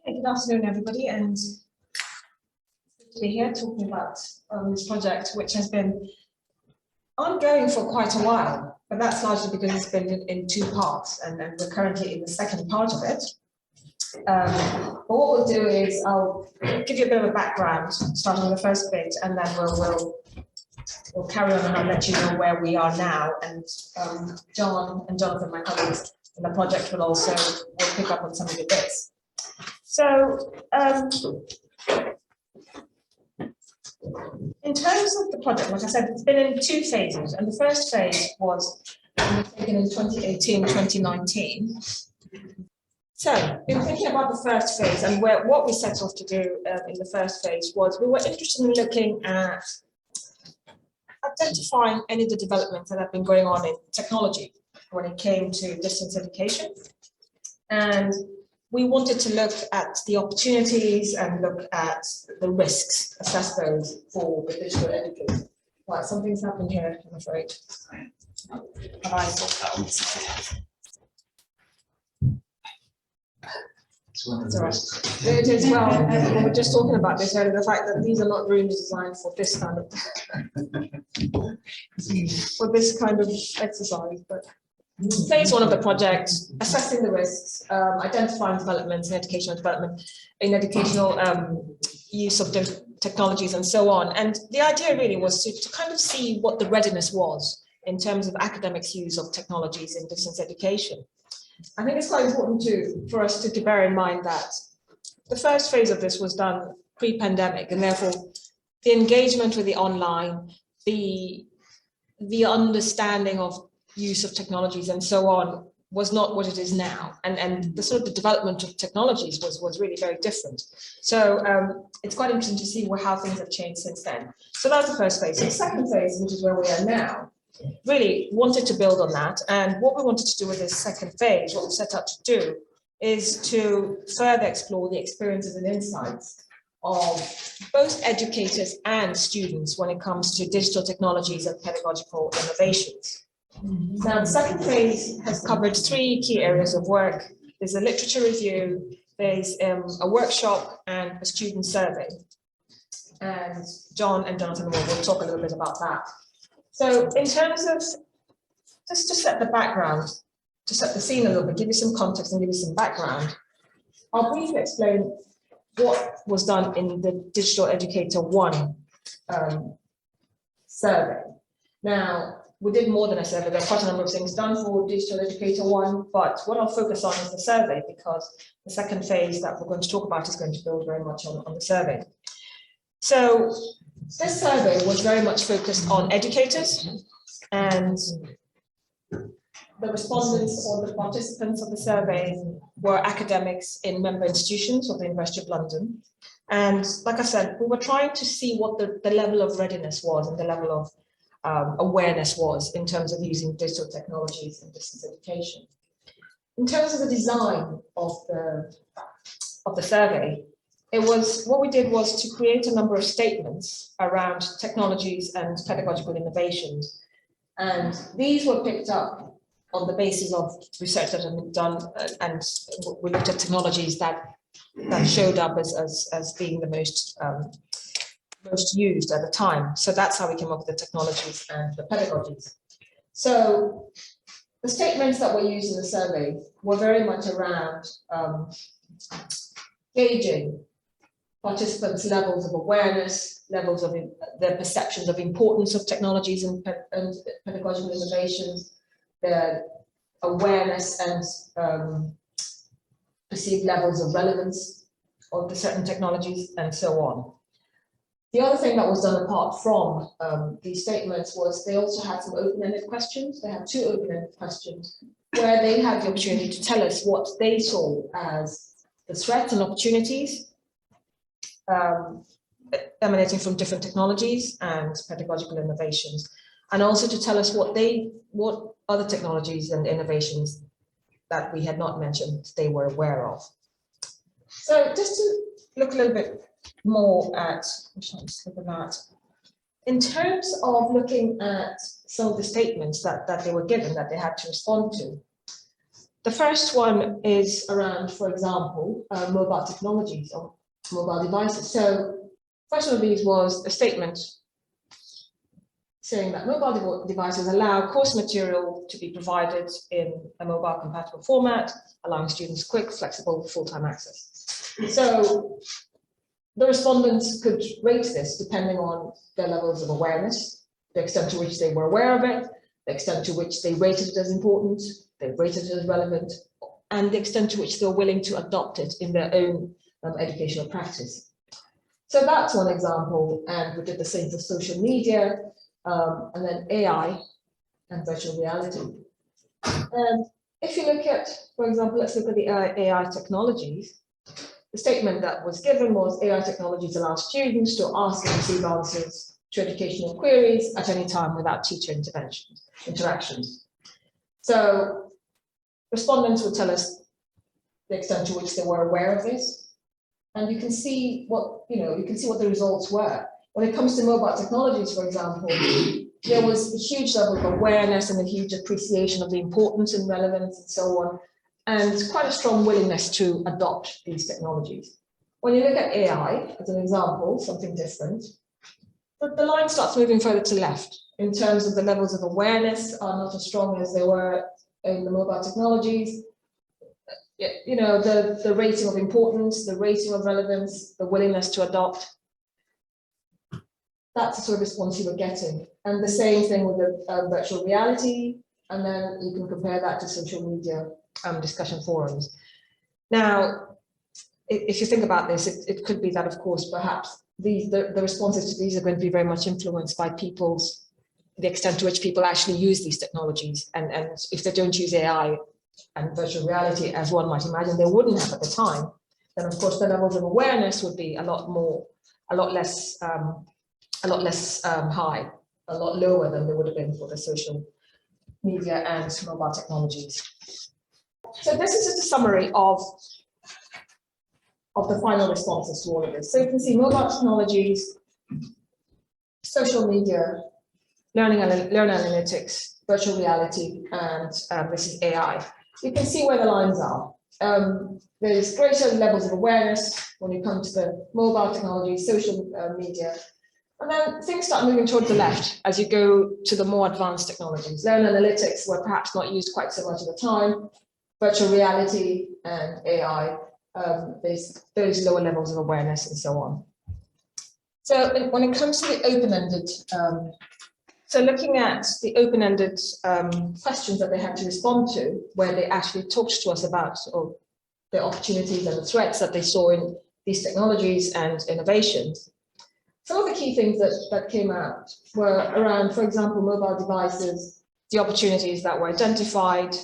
Good afternoon, everybody, and good to be here talking about this project, which has been ongoing for quite a while, but that's largely because it's been in two parts, and we're currently in the second part of it. But what we'll do is I'll give you a bit of a background, starting with the first bit, and then we'll carry on and I'll let you know where we are now. And John and Jonathan, my colleagues in the project, will pick up on some of the bits. So, in terms of the project, like I said, it's been in two phases, and the first phase was taken in 2018-2019. So, in thinking about the first phase and what we set off to do in the first phase was we were interested in looking at identifying any of the developments that have been going on in technology when it came to distance education. And we wanted to look at the opportunities and look at the risks, assess those for the digital educator. Right, something's happened here, I'm afraid. That's all right. It is, well, we were just talking about this earlier, the fact that these are not rooms designed for this kind of exercise, but phase one of the project, assessing the risks, identifying developments in educational development, in educational use of technologies and so on. And the idea really was to kind of see what the readiness was in terms of academics' use of technologies in distance education. I think it's quite important for us to bear in mind that the first phase of this was done pre-pandemic, and therefore the engagement with the online, the understanding of use of technologies and so on was not what it is now, and the sort of the development of technologies was really very different. So it's quite interesting to see how things have changed since then. So that was the first phase. So the second phase, which is where we are now, really wanted to build on that. And what we wanted to do with this second phase, what we set out to do, is to further explore the experiences and insights of both educators and students when it comes to digital technologies and pedagogical innovations. Now, the second phase has covered three key areas of work. There's a literature review, there's a workshop, and a student survey. And John and Jonathan will talk a little bit about that. So in terms of, just to set the background, to set the scene a little bit, give you some context and give you some background, I'll briefly explain what was done in the Digital Educator 1 survey. Now, we did more than a survey. There are quite a number of things done for Digital Educator 1, but what I'll focus on is the survey, because the second phase that we're going to talk about is going to build very much on the survey. So this survey was very much focused on educators, and the respondents or the participants of the survey were academics in member institutions of the University of London. And like I said, we were trying to see what the level of readiness was and the level of awareness was in terms of using digital technologies in distance education. In terms of the design of the survey, what we did was to create a number of statements around technologies and pedagogical innovations. And these were picked up on the basis of research that had been done, and we looked at technologies that showed up as being the most used at the time. So that's how we came up with the technologies and the pedagogies. So the statements that were used in the survey were very much around gauging participants' levels of awareness, levels of their perceptions of importance of technologies and pedagogical innovations, their awareness and perceived levels of relevance of the certain technologies, and so on. The other thing that was done apart from these statements was they also had some open-ended questions. They had two open-ended questions where they had the opportunity to tell us what they saw as the threats and opportunities emanating from different technologies and pedagogical innovations, and also to tell us what other technologies and innovations that we had not mentioned they were aware of. So just to look a little bit more at, in terms of looking at some of the statements that they were given that they had to respond to, The first one is around, for example, mobile technologies or mobile devices. So first one of these was a statement saying that mobile devices allow course material to be provided in a mobile compatible format, allowing students quick, flexible, full-time access. So the respondents could rate this depending on their levels of awareness, the extent to which they were aware of it, the extent to which they rated it as important, they rated it as relevant, and the extent to which they're willing to adopt it in their own educational practice. So that's one example, and we did the same for social media, and then AI and virtual reality. And if you look at, for example, let's look at the AI technologies. The statement that was given was AI technologies allow students to ask and receive answers to educational queries at any time without teacher interactions. So respondents would tell us the extent to which they were aware of this, and you can see what the results were. When it comes to mobile technologies, for example, there was a huge level of awareness and a huge appreciation of the importance and relevance and so on, and quite a strong willingness to adopt these technologies. When you look at AI as an example, something different, the line starts moving further to left in terms of the levels of awareness are not as strong as they were in the mobile technologies. You know, the rating of importance, the rating of relevance, the willingness to adopt. That's the sort of response you were getting. And the same thing with the virtual reality. And then you can compare that to social media discussion forums. Now, if you think about this, it could be that, of course, perhaps the responses to these are going to be very much influenced by the extent to which people actually use these technologies. And if they don't use AI and virtual reality, as one might imagine they wouldn't have at the time, then of course the levels of awareness would be a lot less high, a lot lower than they would have been for the social media and mobile technologies. So this is just a summary of the final responses to all of this. So you can see mobile technologies, social media, learning analytics, virtual reality, and this is AI. You can see where the lines are. There's greater levels of awareness when you come to the mobile technology, social media, and then things start moving towards the left as you go to the more advanced technologies. Learn analytics were perhaps not used quite so much at the time. Virtual reality and AI, there's those lower levels of awareness and so on. So when it comes to the open-ended, so looking at the open-ended questions that they had to respond to, where they actually talked to us about the opportunities and the threats that they saw in these technologies and innovations. Some of the key things that came out were around, for example, mobile devices, the opportunities that were identified.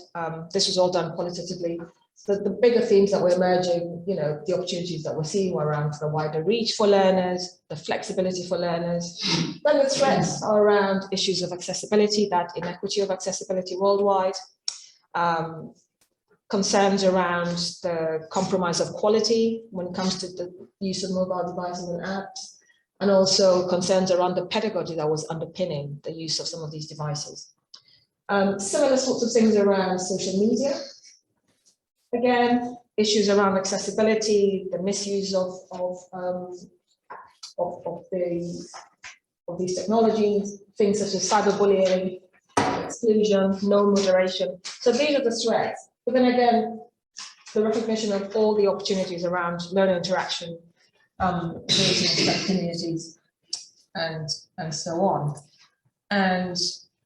This was all done qualitatively. The bigger themes that were emerging, you know, the opportunities that we're seeing were around the wider reach for learners, the flexibility for learners. Then the threats are around issues of accessibility, that inequity of accessibility worldwide, concerns around the compromise of quality when it comes to the use of mobile devices and apps, and also concerns around the pedagogy that was underpinning the use of some of these devices. Similar sorts of things around social media. Again, issues around accessibility, the misuse of these technologies, things such as cyberbullying, exclusion, no moderation. So these are the threats. But then again, the recognition of all the opportunities around learner interaction, creating communities, and so on. And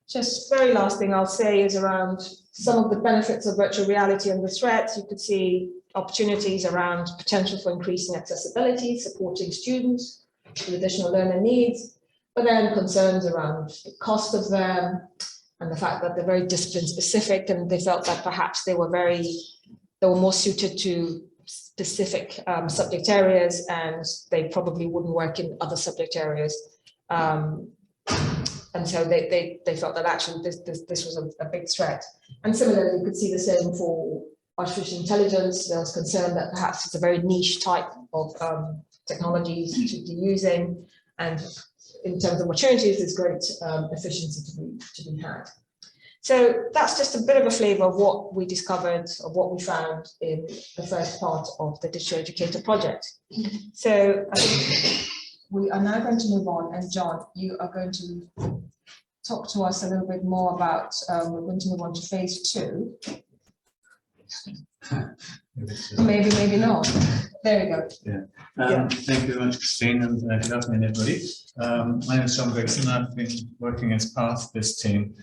just very last thing I'll say is around some of the benefits of virtual reality and the threats. You could see opportunities around potential for increasing accessibility, supporting students with additional learner needs, but then concerns around the cost of them and the fact that they're very discipline specific, and they felt that perhaps they were more suited to specific subject areas, and they probably wouldn't work in other subject areas. And so they felt that actually this was a big threat. And similarly, you could see the same for artificial intelligence. There was concern that perhaps it's a very niche type of technologies to be using, and in terms of opportunities, there's great efficiency to be had. So that's just a bit of a flavour of what we discovered or what we found in the first part of the Digital Educator project. So I think we are now going to move on, and John, you are going to talk to us a little bit more about, we're going to move on to phase 2. Maybe, maybe not. There we go. Yeah. Thank you very much, Christine, and good afternoon, everybody. My name is John Gregson. I've been working as part of this team.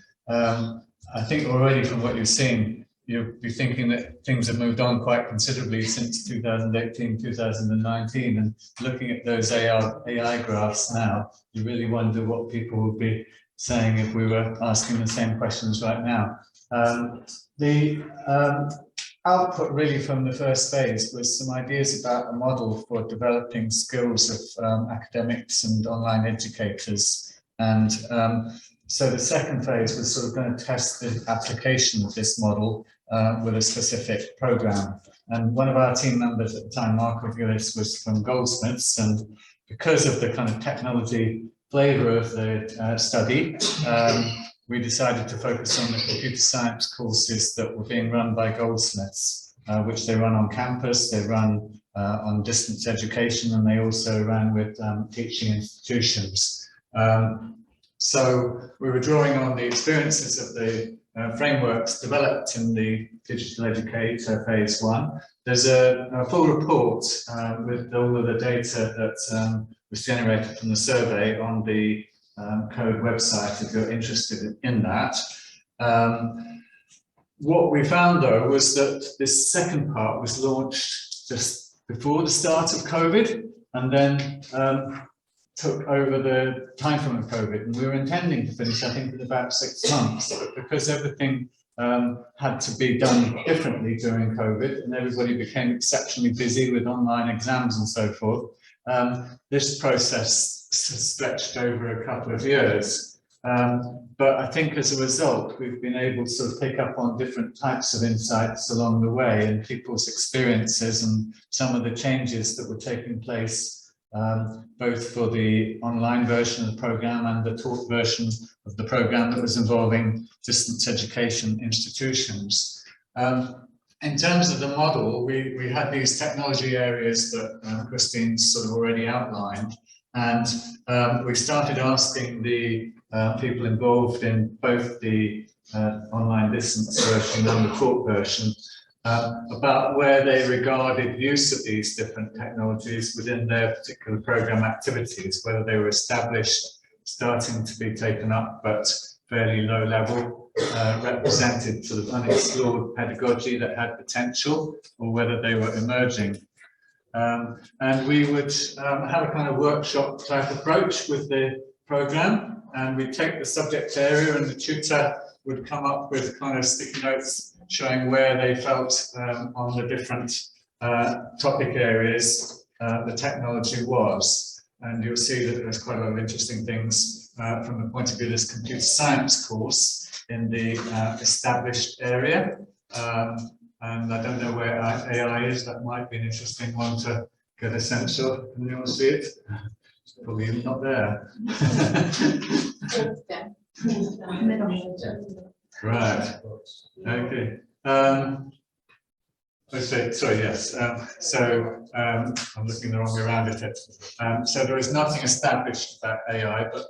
I think already from what you've seen, you'll be thinking that things have moved on quite considerably since 2018, 2019, and looking at those AI graphs now, you really wonder what people would be saying if we were asking the same questions right now. The output really from the first phase was some ideas about a model for developing skills of academics and online educators. And so the second phase was sort of going to test the application of this model with a specific program. And one of our team members at the time, Mark Gillis, was from Goldsmiths, and because of the kind of technology flavour of the study, we decided to focus on the computer science courses that were being run by Goldsmiths, which they run on campus, they run on distance education, and they also ran with teaching institutions. So we were drawing on the experiences of the frameworks developed in the Digital Educator phase 1. There's a full report with all of the data that was generated from the survey on the Code website if you're interested in that. What we found though was that this second part was launched just before the start of COVID, and then took over the time frame of COVID, and we were intending to finish, I think, in about 6 months, but because everything had to be done differently during COVID, and everybody became exceptionally busy with online exams and so forth, this process stretched over a couple of years. But I think as a result, we've been able to sort of pick up on different types of insights along the way and people's experiences and some of the changes that were taking place both for the online version of the programme and the taught version of the programme that was involving distance education institutions. In terms of the model, we had these technology areas that Christine's sort of already outlined, and we started asking the people involved in both the online distance version and the taught version about where they regarded use of these different technologies within their particular program activities, whether they were established, starting to be taken up, but fairly low level, represented sort of unexplored pedagogy that had potential, or whether they were emerging. And we would have a kind of workshop type approach with the program, and we'd take the subject area and the tutor would come up with kind of sticky notes showing where they felt on the different topic areas the technology was. And you'll see that there's quite a lot of interesting things from the point of view of this computer science course in the established area. And I don't know where AI is. That might be an interesting one to get a sense of. Can anyone see it? It's probably not there. Right. Okay. Sorry, yes. I'm looking the wrong way around it. So there is nothing established about AI, but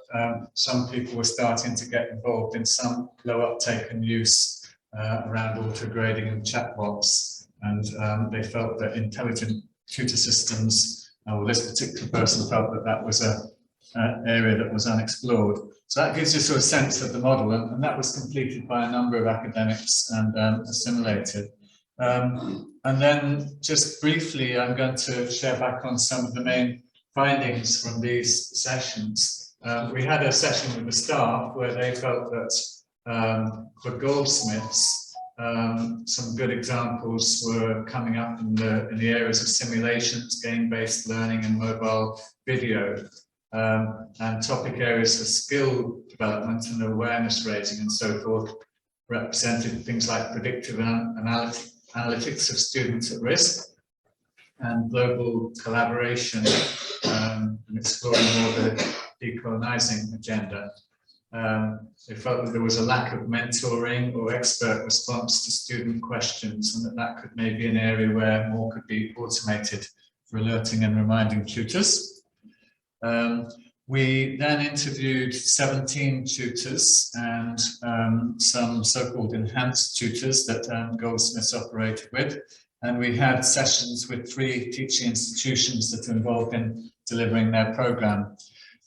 some people were starting to get involved in some low uptake and use around auto grading and chatbots, and they felt that intelligent tutor systems, or this particular person felt that that was an area that was unexplored. So that gives you sort of sense of the model, and that was completed by a number of academics and assimilated. And then just briefly, I'm going to share back on some of the main findings from these sessions. We had a session with the staff where they felt that for Goldsmiths, some good examples were coming up in the areas of simulations, game-based learning and mobile video. And topic areas for skill development and awareness raising and so forth represented things like predictive analytics of students at risk and global collaboration and exploring more the decolonizing agenda. They felt that there was a lack of mentoring or expert response to student questions, and that could maybe be an area where more could be automated for alerting and reminding tutors. We then interviewed 17 tutors and some so-called enhanced tutors that Goldsmiths operated with. And we had sessions with 3 teaching institutions that are involved in delivering their programme.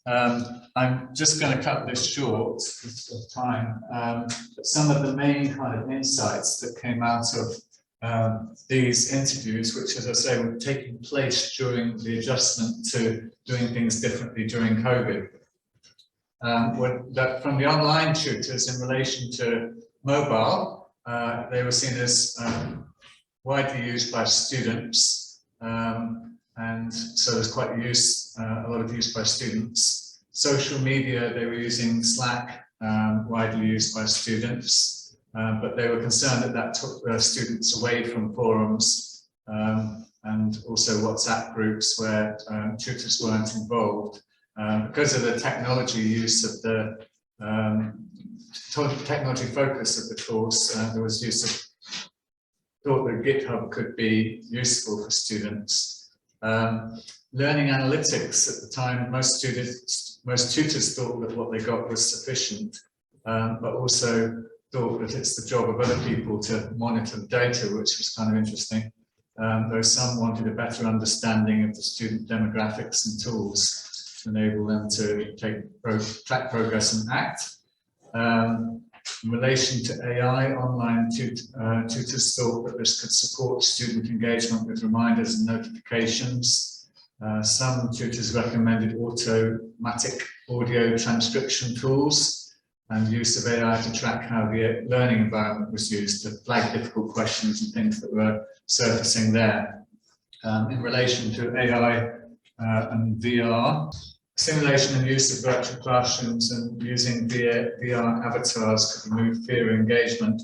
I'm just going to cut this short because of time, but some of the main kind of insights that came out of these interviews, which, as I say, were taking place during the adjustment to doing things differently during COVID, were that from the online tutors in relation to mobile, they were seen as widely used by students, and so there's quite a lot of use by students. Social media, they were using Slack, widely used by students, but they were concerned that took students away from forums and also WhatsApp groups where tutors weren't involved. Because of the technology use of the technology focus of the course, there was use of thought that GitHub could be useful for students. Learning analytics at the time, most tutors thought that what they got was sufficient, but also thought that it's the job of other people to monitor the data, which was kind of interesting. Though some wanted a better understanding of the student demographics and tools to enable them to track progress and act. In relation to AI, online tutors thought that this could support student engagement with reminders and notifications. Some tutors recommended automatic audio transcription tools and use of AI to track how the learning environment was used to flag difficult questions and things that were surfacing there. In relation to AI and VR, simulation and use of virtual classrooms and using VR avatars could remove fear of engagement,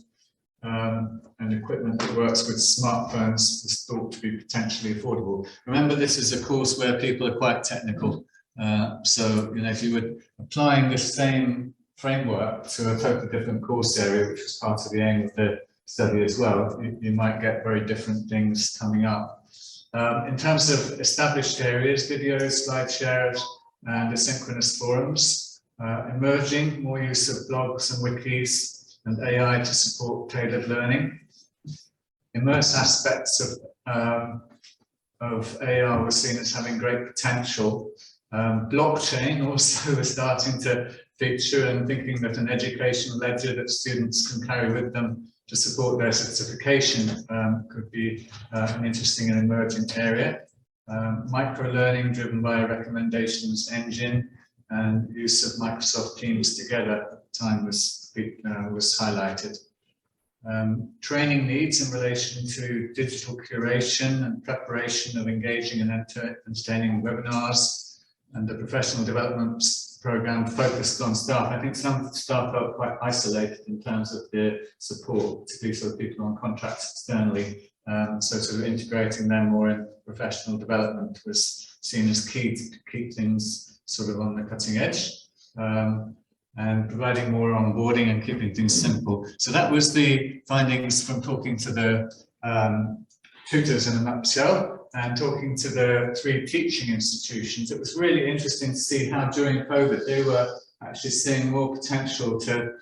and equipment that works with smartphones was thought to be potentially affordable. Remember, this is a course where people are quite technical. So, if you were applying the same framework to a totally different course area, which was part of the aim of the study as well, you might get very different things coming up. In terms of established areas, videos, slide shares, and asynchronous forums, emerging, more use of blogs and wikis and AI to support tailored learning. Immerse aspects of AR were seen as having great potential. Blockchain also was starting to feature, and thinking that an education ledger that students can carry with them to support their certification could be an interesting and emerging area. Micro-learning driven by a recommendations engine and use of Microsoft Teams together at the time was highlighted. Training needs in relation to digital curation and preparation of engaging and entertaining webinars, and the professional development program focused on staff. I think some staff felt quite isolated in terms of their support, particularly sort of people on contracts externally. So sort of integrating them more in professional development was seen as key to keep things sort of on the cutting edge, and providing more onboarding and keeping things simple. So that was the findings from talking to the tutors in a nutshell and talking to the 3 teaching institutions. It was really interesting to see how during COVID they were actually seeing more potential to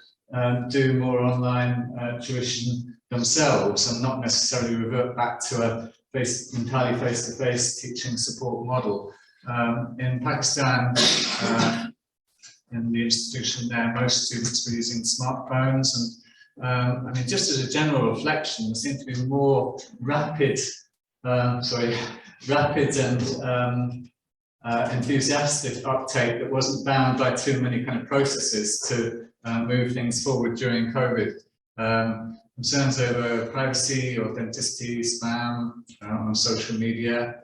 do more online tuition themselves and not necessarily revert back to a entirely face-to-face teaching support model. In Pakistan, in the institution there, most students were using smartphones, and I mean, just as a general reflection, there seemed to be more rapid and enthusiastic uptake that wasn't bound by too many kind of processes to move things forward during COVID. Concerns over privacy, authenticity, spam on social media,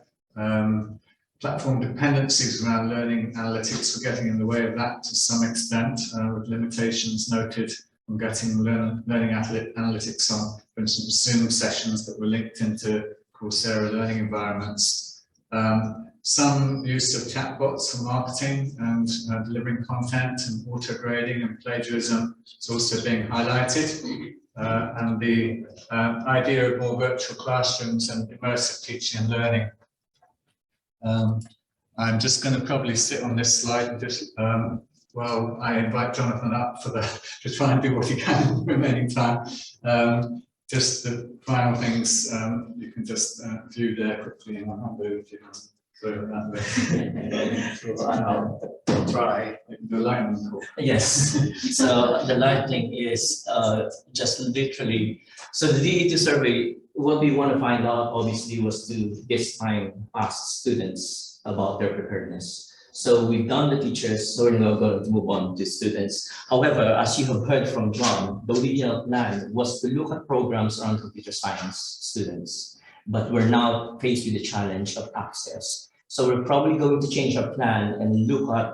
platform dependencies around learning analytics were getting in the way of that to some extent, with limitations noted on getting learning analytics on, for instance, Zoom sessions that were linked into Coursera learning environments. Some use of chatbots for marketing and delivering content, and auto grading and plagiarism is also being highlighted. And the idea of more virtual classrooms and immersive teaching and learning. I'm just going to probably sit on this slide and just, well, I invite Jonathan up for to try and do what he can in the remaining time. Just the final things you can just view there quickly, and I'll move you that way. I'll try the lightning call. Yes, so the lightning is just literally, so the DE2 survey, what we want to find out obviously was to this time ask students about their preparedness. So we've done the teachers, so we're now going to move on to students. However, as you have heard from John, the original plan was to look at programs around computer science students, but we're now faced with the challenge of access. So we're probably going to change our plan and look at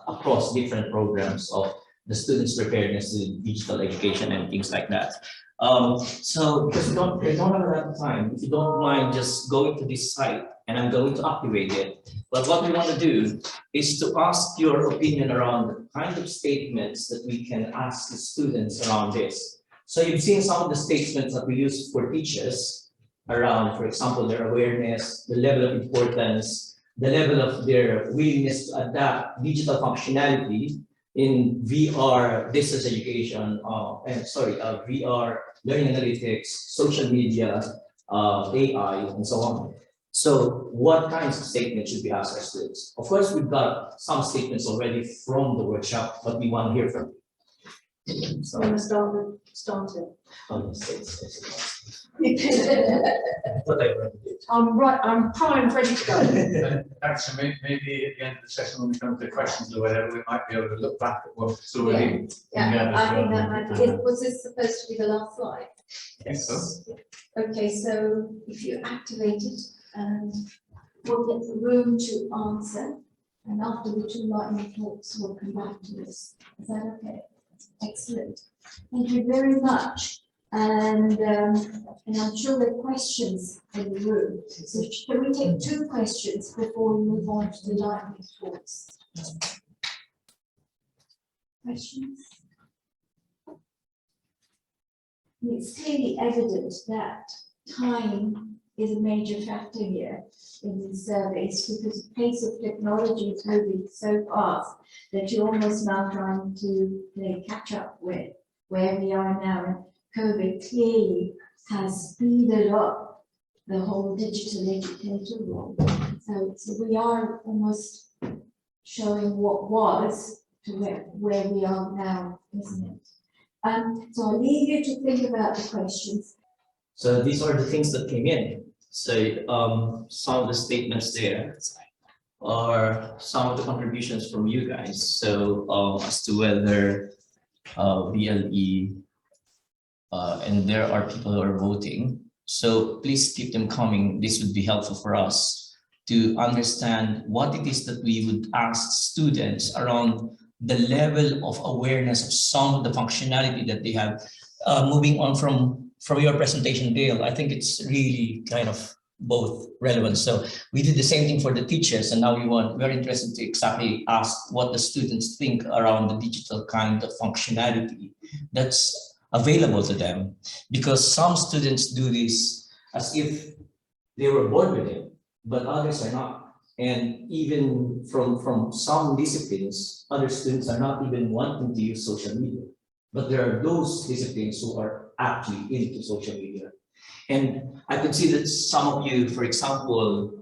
across different programs of the students' preparedness to digital education and things like that. So because we don't have a lot of time, if you don't mind just going to this site, and I'm going to activate it. But what we want to do is to ask your opinion around the kind of statements that we can ask the students around this. So you've seen some of the statements that we use for teachers around, for example, their awareness, the level of importance, the level of their willingness to adapt digital functionality in VR distance education, VR learning analytics, social media, AI, and so on. So what kinds of statements should we ask our students? Of course, we've got some statements already from the workshop, but we want to hear from you. So I'm going to start it. I'm right, I'm primed, ready to go. Actually, maybe at the end of the session, when we come to questions or whatever, we might be able to look back at what's already. Yeah, I think that might be. Was this supposed to be the last slide? Yes. So. Okay, so if you activate it, and we'll get the room to answer, and after the two lightning talks, we'll come back to this. Is that okay? Excellent. Thank you very much. And I'm sure there are questions in the room. So can we take 2 questions before we move on to the lightning talks? Questions? It's clearly evident that time is a major factor here in these surveys, because the pace of technology is moving so fast that you're almost now trying to catch up with where we are now. And COVID clearly has speeded up the whole digital educator role. So we are almost showing what was to where we are now, isn't it? So I'll leave you to think about the questions. So these are the things that came in. So some of the statements there are some of the contributions from you guys. So as to whether BLE, and there are people who are voting. So please keep them coming. This would be helpful for us to understand what it is that we would ask students around the level of awareness of some of the functionality that they have. Moving on from your presentation, Dale, I think it's really kind of both relevant. So we did the same thing for the teachers, and now we're interested to exactly ask what the students think around the digital kind of functionality that's available to them, because some students do this as if they were born with it, but others are not. And even from some disciplines, other students are not even wanting to use social media. But there are those disciplines who are actually into social media. And I could see that some of you, for example,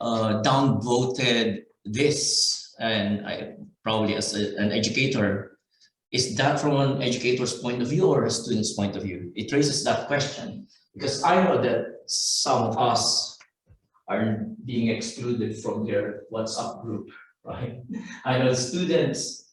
downvoted this, and I probably as an educator, is that from an educator's point of view or a student's point of view? It raises that question, because I know that some of us are being excluded from their WhatsApp group, right? I know students,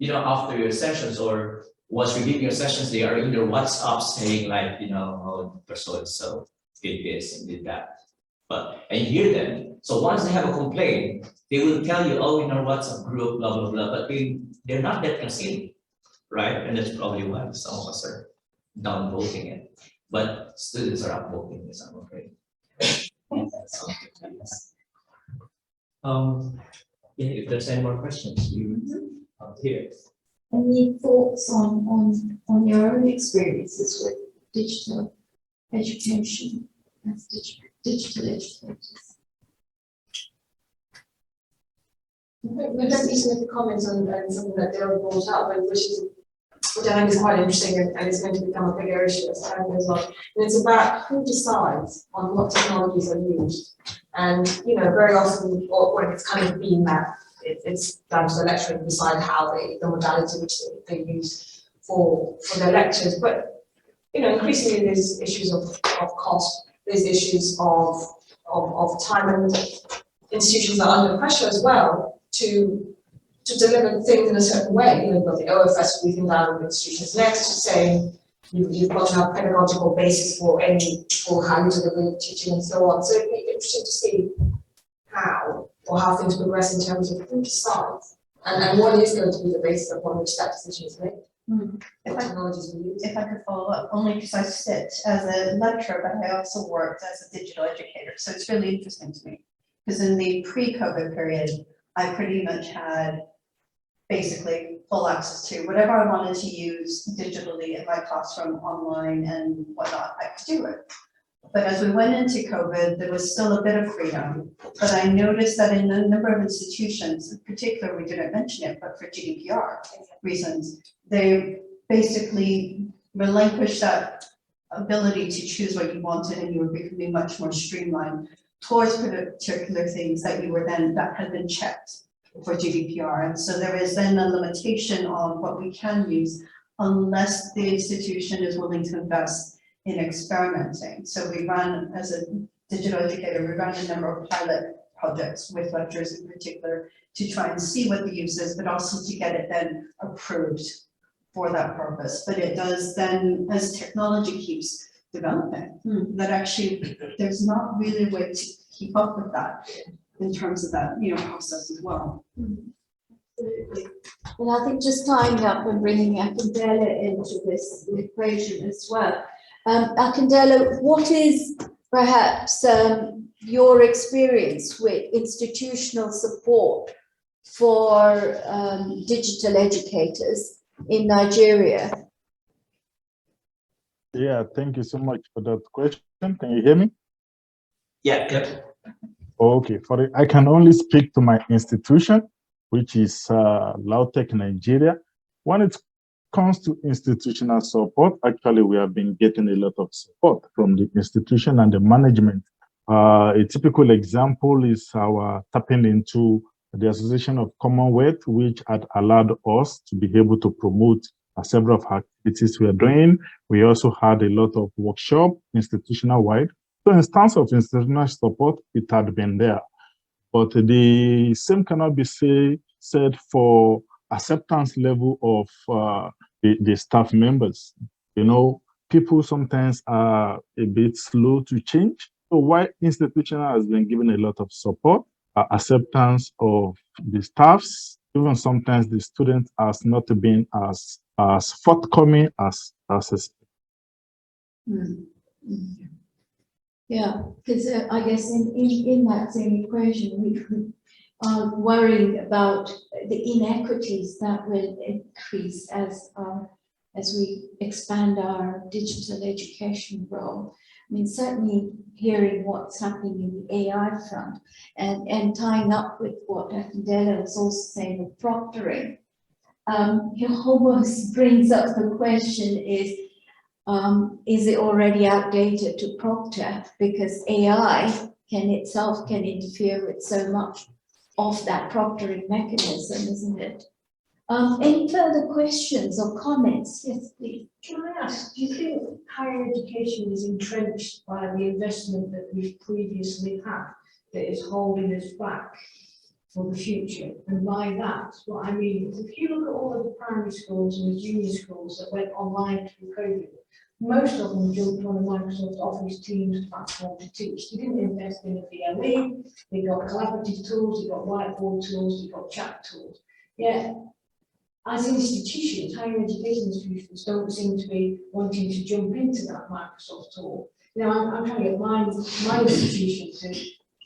after your sessions or once you're giving your sessions, they are in their WhatsApp saying like, oh, so did this and did that. And you hear them. So once they have a complaint, they will tell you, oh, in our WhatsApp group, blah, blah, blah, but they're not that concealed, right? And that's probably why some of us are downvoting it. But students are upvoting this, I'm afraid. If there's any more questions, you here. Any thoughts on your own experiences with digital education as digital educators? We don't need to make a comment on something that Daryl brought up, but which I think is quite interesting and it's going to become a bigger issue as time goes on. And it's about who decides on what technologies are used. And, you know, very often, or when it's kind of been that, it's down to the lecturer to decide how the modality which they use for their lectures. But, you know, increasingly there's issues of cost, there's issues of time, and institutions are under pressure as well to deliver things in a certain way. You know, you've got the OFS briefing down with institutions next to saying you've got to have pedagogical basis for how you deliver teaching and so on. So it'd be interesting to see how things progress in terms of who decides and what is going to be the basis upon which that decision is made. What technologies we use. If I could follow up, only because I sit as a lecturer, but I also worked as a digital educator. So it's really interesting to me because in the pre-COVID period, I pretty much had basically full access to whatever I wanted to use digitally in my classroom, online and whatnot, I could do it. But as we went into COVID, there was still a bit of freedom. But I noticed that in a number of institutions, in particular, we didn't mention it, but for GDPR reasons, they basically relinquished that ability to choose what you wanted, and you were becoming much more streamlined towards particular things that you were then, that had been checked for GDPR. And so there is then a limitation on what we can use unless the institution is willing to invest in experimenting. So we ran, as a digital educator, we ran a number of pilot projects with lecturers in particular to try and see what the use is, but also to get it then approved for that purpose. But it does then, as technology keeps developing, that actually there's not really a way to keep up with that in terms of that, you know, process as well. Absolutely. And I think just tying up and bringing Akindele into this equation as well. Akindele, what is perhaps your experience with institutional support for digital educators in Nigeria? Yeah, thank you so much for that question. Can you hear me? Yeah. Okay, I can only speak to my institution, which is Lautech Nigeria. When it comes to institutional support, actually we have been getting a lot of support from the institution and the management. A typical example is our tapping into the Association of Commonwealth, which had allowed us to be able to promote several of activities we are doing. We also had a lot of workshop institutional-wide. So in terms of institutional support, it had been there. But the same cannot be said for acceptance level of the staff members. You know, people sometimes are a bit slow to change. So while institutional has been given a lot of support, acceptance of the staffs, even sometimes the students has not been as forthcoming as expected. Yeah, because I guess in that same equation, we are worrying about the inequities that will increase as we expand our digital education role. I mean, certainly hearing what's happening in the AI front and tying up with what Akindele was also saying with proctoring, it almost brings up the question is it already outdated to proctor, because AI can interfere with so much of that proctoring mechanism, isn't it? Any further questions or comments? Yes, please. Can I ask, do you think higher education is entrenched by the investment that we've previously had that is holding us back for the future? And by that, what I mean is, if you look at all of the primary schools and the junior schools that went online through COVID, most of them jumped on a Microsoft Office Teams platform to teach. They didn't invest in a VLE, they got collaborative tools, they got whiteboard tools, they got chat tools. Yeah. As institutions, higher education institutions don't seem to be wanting to jump into that Microsoft tool. You know, I'm trying to get my institution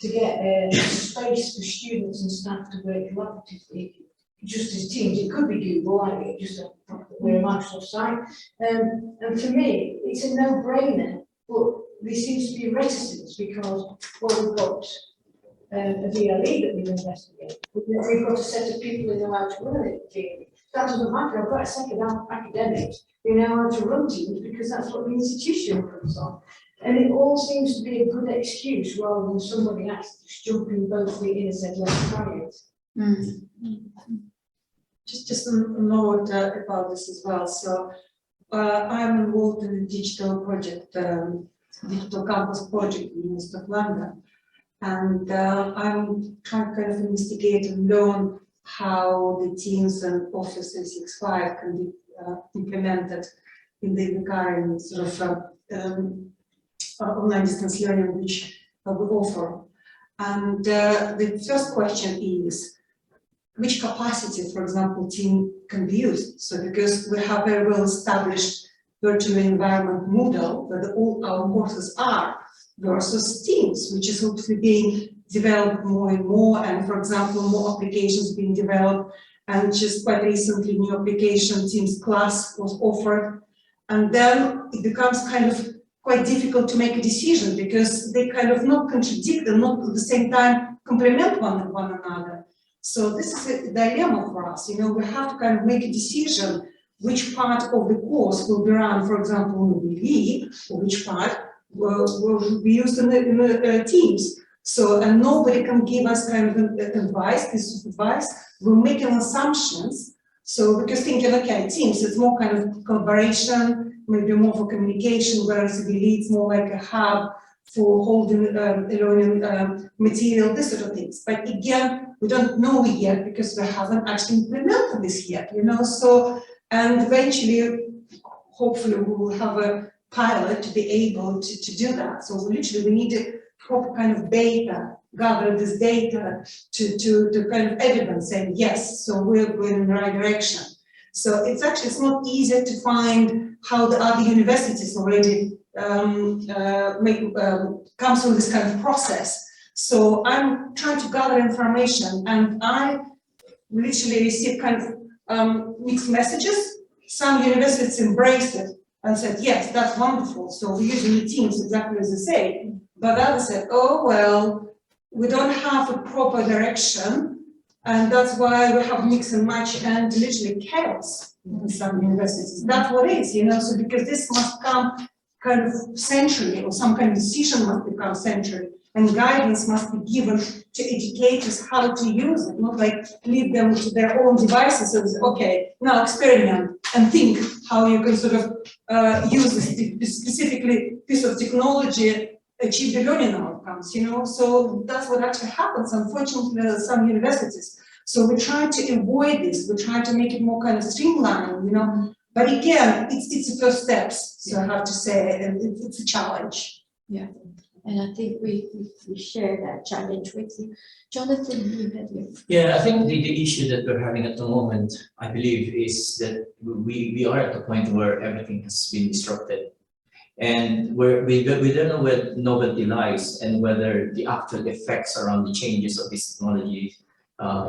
to get a space for students and staff to work collaboratively, just as teams. It could be Google, like just we're a Microsoft site. And for me, it's a no-brainer, but there seems to be reticence because, well, we've got a VLE that we've invested in. We've got a set of people who know how to run it. That doesn't matter. I've got a set of academics who know how to run teams because that's what the institution runs on. And it all seems to be a good excuse rather than somebody actually just jumping both feet in and said, let's try it. Just a note about this as well. So I'm involved in a digital project, digital campus project in the University of London. And I'm trying to kind of investigate and learn how the Teams and Office 365 can be implemented in the current sort of online distance learning which we offer. And the first question is, which capacity, for example, team can be used? So because we have a well-established virtual environment model that all our courses are versus teams, which is hopefully being developed more and more. And for example, more applications being developed. And just quite recently, new application Teams Class was offered. And then it becomes kind of quite difficult to make a decision because they kind of not contradict and not at the same time complement one another. So this is a dilemma for us. You know, we have to kind of make a decision which part of the course will be run, for example, in VV, or which part will be used in the Teams. So, and nobody can give us kind of advice, this advice. We're making assumptions. So, because thinking, okay, Teams, it's more kind of collaboration, maybe more for communication, whereas VV, it's more like a hub for holding learning material, this sort of things. But again, we don't know yet because we haven't actually implemented this yet, you know. So, and eventually, hopefully, we will have a pilot to be able to do that. So literally, we need a proper kind of data, gather this data to kind of evidence saying yes, so we're going in the right direction. So it's actually, it's not easy to find how the other universities already come through this kind of process. So I'm trying to gather information, and I literally received kind of mixed messages. Some universities embraced it and said, yes, that's wonderful. So we're using the Teams exactly as you say. But others said, oh, well, we don't have a proper direction. And that's why we have mix and match and literally chaos in some universities. That's what it is, you know, so because this must come kind of centrally, or some kind of decision must become centrally, and guidance must be given to educators how to use it, not like leave them to their own devices and say, okay, now experiment and think how you can sort of use this specifically piece of technology, achieve the learning outcomes, you know. So that's what actually happens, unfortunately, at some universities. So we try to avoid this. We try to make it more kind of streamlined, you know. But again, it's the first steps. So I have to say, and it's a challenge. Yeah, and I think we share that challenge with you. Jonathan, you had your... Yeah, I think the issue that we're having at the moment, I believe, is that we are at the point where everything has been disrupted. And we don't know where novelty lies and whether the actual effects around the changes of this technology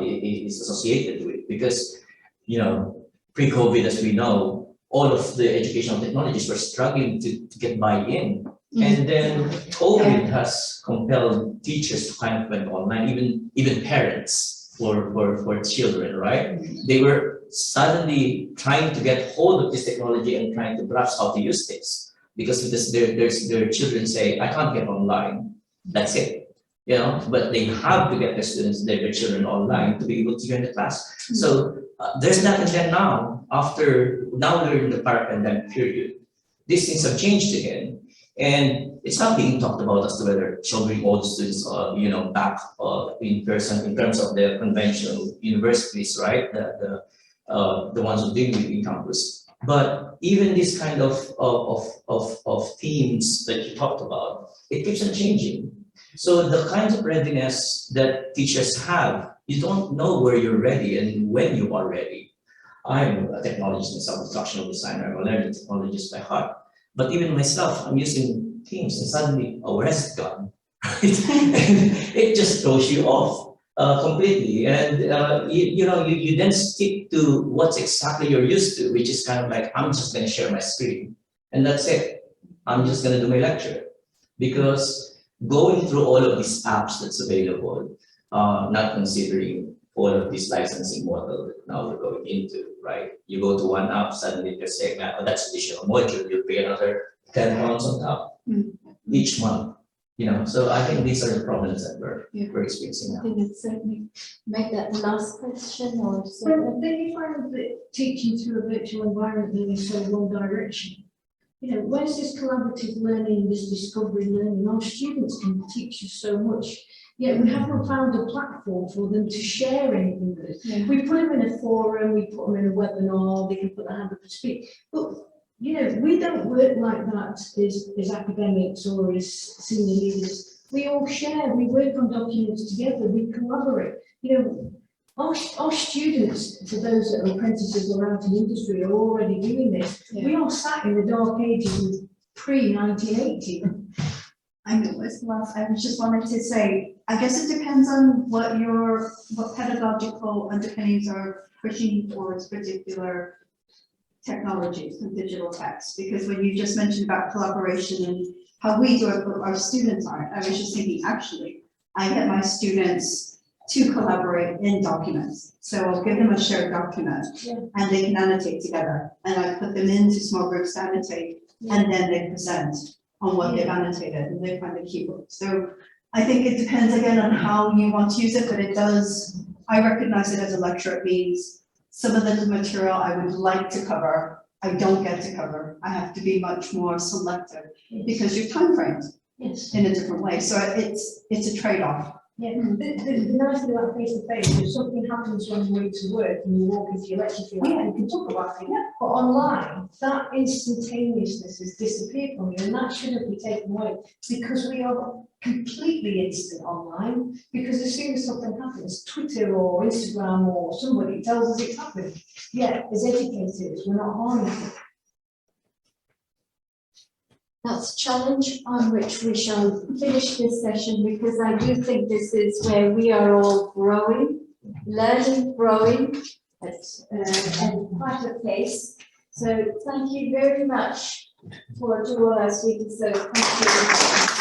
is associated with. Because, you know, pre-COVID, as we know, all of the educational technologies were struggling to get buy-in. And then COVID has compelled teachers to kind of went online, even parents for children, right? They were suddenly trying to get hold of this technology and trying to grasp how to use this. Because their children say, I can't get online, that's it. You know, but they have to get their children online to be able to join the class. So there's that, and then now we're in the pandemic period. These things have changed again, and it's not being talked about as to whether shall bring all the students, you know, back in person in terms of the conventional universities, right? The ones who deal with in campus. But even this kind of themes that you talked about, it keeps on changing. So the kinds of readiness that teachers have, you don't know where you're ready and when you are ready. I'm a technologist myself, instructional designer, I'm a learning technologist by heart. But even myself, I'm using Teams, and suddenly, oh, where's it gone? Right? It just throws you off completely, and you then stick to what's exactly you're used to, which is kind of like, I'm just going to share my screen, and that's it. I'm just going to do my lecture, because going through all of these apps that's available, not considering all of these licensing model that now we're going into, right? You go to one app, suddenly they're saying, oh, that's additional module, you pay another £10 on top each month. So I think these are the problems that we're experiencing I now. think it's certainly make that the last question or But so. then you find that teaching through a virtual environment is so one direction. Where's this collaborative learning, this discovery learning? Our students can teach you so much, yet we haven't found a platform for them to share anything with. Yeah. We put them in a forum, we put them in a webinar, they can put their hand up and speak. But, we don't work like that as academics or as senior leaders. We all share, we work on documents together, we collaborate. Our students, for those that are apprentices or out in industry, are already doing this. Yeah. We are sat in the dark ages of pre-1980. I know it's the last, I just wanted to say, I guess it depends on what pedagogical underpinnings are pushing towards particular technologies and digital texts, because when you just mentioned about collaboration and how we do it, but our students aren't, I was just thinking, actually, I get my students to collaborate in documents. So I'll give them a shared document and they can annotate together, and I put them into small groups to annotate, and then they present on what they've annotated and they find the keywords. So I think it depends again on how you want to use it, but it does, I recognize it as a lecture. It means some of the material I would like to cover, I don't get to cover. I have to be much more selective because your time frames in a different way. So it's a trade-off. Yeah, the nice thing about face-to-face, if something happens on your way to work and you walk into your lecture field, you can talk about it. But online, that instantaneousness has disappeared from you, and that shouldn't be taken away, because we are completely instant online, because as soon as something happens, Twitter or Instagram or somebody tells us it's happened. Yeah, as educators, we're not harnessing it. That's a challenge on which we shall finish this session, because I do think this is where we are all growing, learning, growing at quite a pace. So thank you very much for doing our speaking. So thank you.